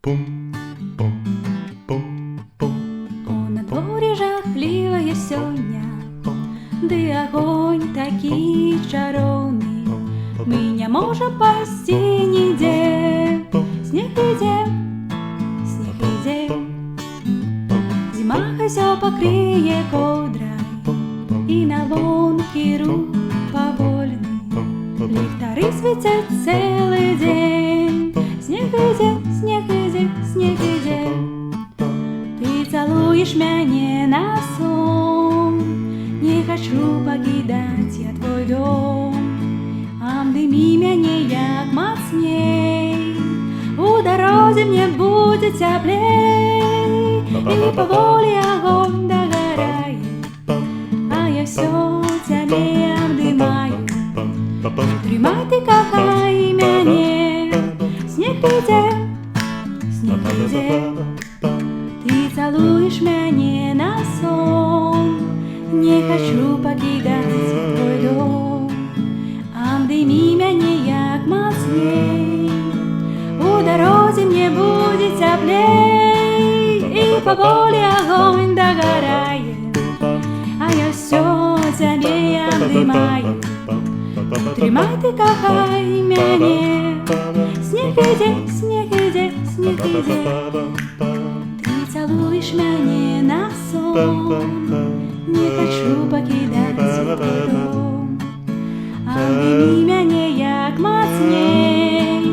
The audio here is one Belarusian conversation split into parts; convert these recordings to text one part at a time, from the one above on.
О, на дворе жахливая сёння, ды огонь такі чароўны, мы не можем пайсці нідзе. Снег ідзе, снег ідзе, зіма ўсё пакрые коўдрай, і на лункі рух павольны, ліхтары свецяць цэлы дзень. Снег ідзе, снег ідзе, снег ідзе, ты цалуеш мяне на сон. Не хачу пакідаць я твой дом, абдымі мяне як мацней. У дарозе мне будзе цяплей, і паволі агонь дагарае, а я ўсё цябе абдымаю. Трымай ты, кахай мяне. Снег ідзе, снег ідзе, ты цалуеш мяне на сон. Не хачу пакідаць твой дом, абдымі мяне як мацней. У дарозе мне будзе цяплей, і паволі агонь дагарае, а я ўсё цябе абдымаю. Трымай ты, кахай мяне. Снег ідзе, снег ідзе, снег ідзе, ты цалуеш мяне на сон. Не хачу пакідаць твой дом, абдымі мяне як мацней.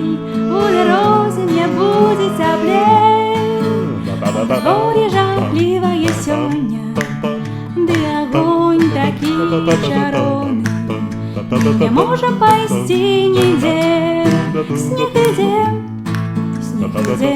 У дарозе мне будзе цяплей. На дворе жахлівая сёння, ды агонь такі чароўны, мы не можем пайсці нідзе. Снег ідзе, снег ідзе,